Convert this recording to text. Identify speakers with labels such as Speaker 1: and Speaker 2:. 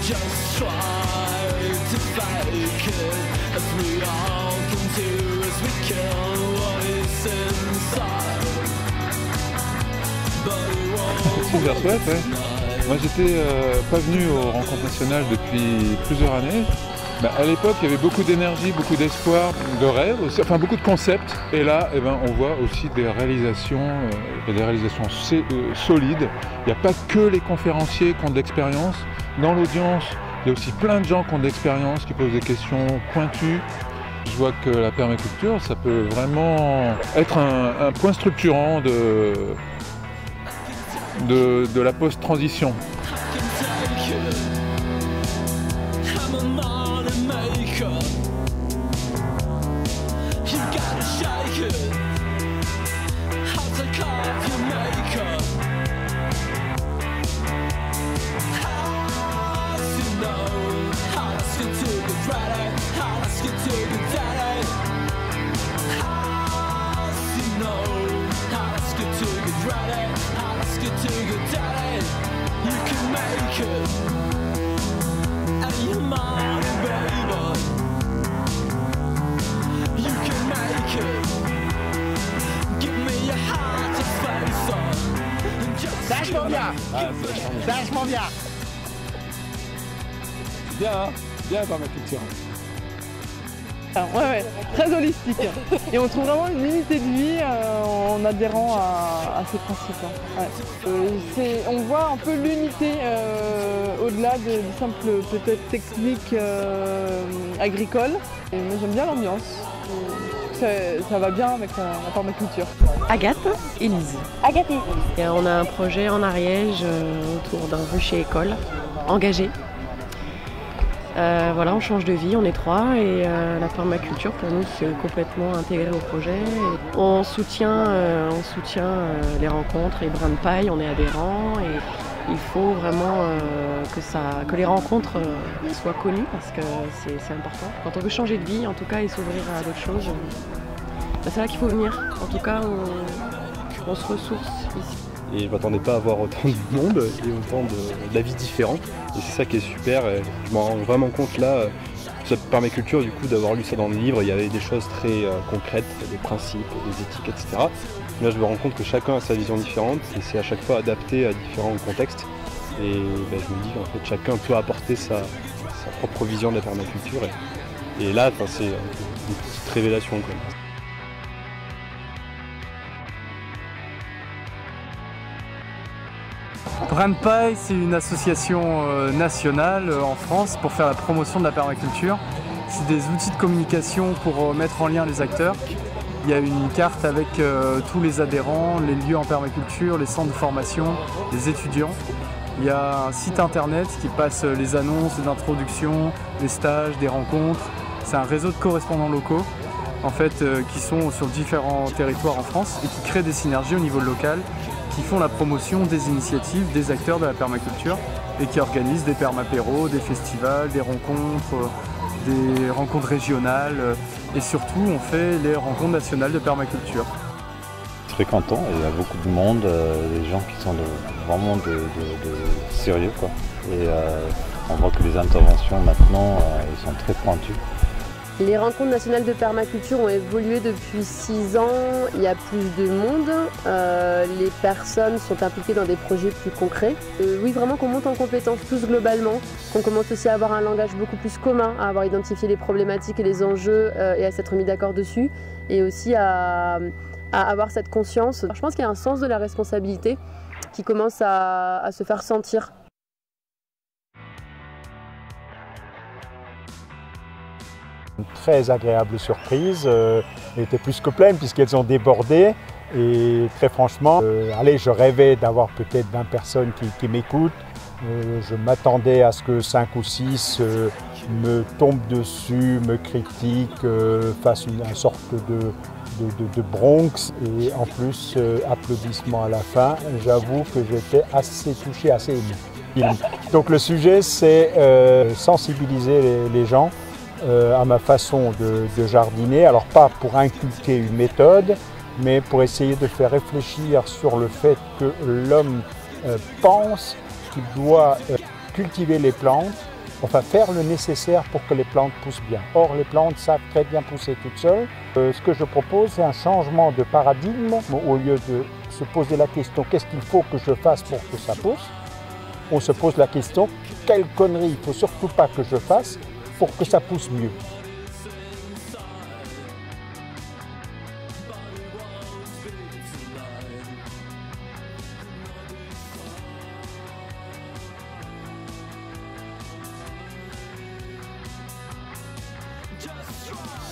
Speaker 1: Just try to fake it, as we all can do, as we kill what is inside.
Speaker 2: Super chouette, ouais. Moi j'étais pas venu aux rencontres nationales depuis plusieurs années. À l'époque il y avait beaucoup d'énergie, beaucoup d'espoir, de rêves, aussi, enfin beaucoup de concepts. Et là on voit aussi des réalisations, solides. Il n'y a pas que les conférenciers qui ont de l'expérience. Dans l'audience, il y a aussi plein de gens qui ont de l'expérience, qui posent des questions pointues. Je vois que la permaculture, ça peut vraiment être un point structurant de la post-transition.
Speaker 3: Vachement bien. Vachement bien.
Speaker 2: Bien, hein, bien dans ma culture.
Speaker 4: Alors, ouais, très holistique. Et on trouve vraiment une unité de vie en adhérant à ces principes. Ouais. On voit un peu l'unité au-delà du simple peut-être technique agricole. Et moi j'aime bien l'ambiance. Ça va bien avec la permaculture.
Speaker 5: Agathe et Lise.
Speaker 6: Agathe et Lise.
Speaker 5: Et on a un projet en Ariège autour d'un rucher école engagé. Voilà, on change de vie, on est trois et la permaculture pour nous c'est complètement intégré au projet. Et on soutient les rencontres, les brins de paille, on est adhérents et il faut vraiment que les rencontres soient connues parce que c'est important. Quand on veut changer de vie en tout cas et s'ouvrir à d'autres choses, c'est là qu'il faut venir. En tout cas on se ressource ici.
Speaker 7: Et je ne m'attendais pas à voir autant de monde et autant d'avis différents. Et c'est ça qui est super. Et je m'en rends vraiment compte là, cette permaculture, du coup, d'avoir lu ça dans le livre, il y avait des choses très concrètes, des principes, des éthiques, etc. Là, je me rends compte que chacun a sa vision différente et c'est à chaque fois adapté à différents contextes. Et je me dis qu'en fait, chacun peut apporter sa propre vision de la permaculture. Et là, c'est une petite révélation, quoi.
Speaker 8: Brin de Paille, c'est une association nationale en France pour faire la promotion de la permaculture. C'est des outils de communication pour mettre en lien les acteurs. Il y a une carte avec tous les adhérents, les lieux en permaculture, les centres de formation, les étudiants. Il y a un site internet qui passe les annonces, les introductions, les stages, des rencontres. C'est un réseau de correspondants locaux en fait, qui sont sur différents territoires en France et qui créent des synergies au niveau local, qui font la promotion des initiatives des acteurs de la permaculture et qui organisent des permapéros, des festivals, des rencontres régionales et surtout on fait les rencontres nationales de permaculture.
Speaker 9: Très content, il y a beaucoup de monde, des gens qui sont vraiment sérieux, quoi. Et on voit que les interventions maintenant ils sont très pointues.
Speaker 6: Les rencontres nationales de permaculture ont évolué depuis 6 ans, il y a plus de monde, les personnes sont impliquées dans des projets plus concrets. Oui, vraiment qu'on monte en compétences tous globalement, qu'on commence aussi à avoir un langage beaucoup plus commun, à avoir identifié les problématiques et les enjeux et à s'être mis d'accord dessus, et aussi à avoir cette conscience. Je pense qu'il y a un sens de la responsabilité qui commence à se faire sentir.
Speaker 10: Une très agréable surprise, elle était plus que pleine puisqu'elles ont débordé et très franchement, je rêvais d'avoir peut-être 20 personnes qui m'écoutent. Je m'attendais à ce que 5 ou 6 me tombent dessus, me critiquent, fassent une sorte de Bronx et en plus applaudissements à la fin. J'avoue que j'étais assez touché, assez ému. Donc le sujet c'est sensibiliser les gens à ma façon de jardiner, alors pas pour inculquer une méthode, mais pour essayer de faire réfléchir sur le fait que l'homme pense qu'il doit cultiver les plantes, enfin faire le nécessaire pour que les plantes poussent bien. Or, les plantes savent très bien pousser toutes seules. Ce que je propose, c'est un changement de paradigme. Au lieu de se poser la question « qu'est-ce qu'il faut que je fasse pour que ça pousse ?», on se pose la question « quelle connerie il ne faut surtout pas que je fasse pour que ça pousse mieux ».
Speaker 1: Just try.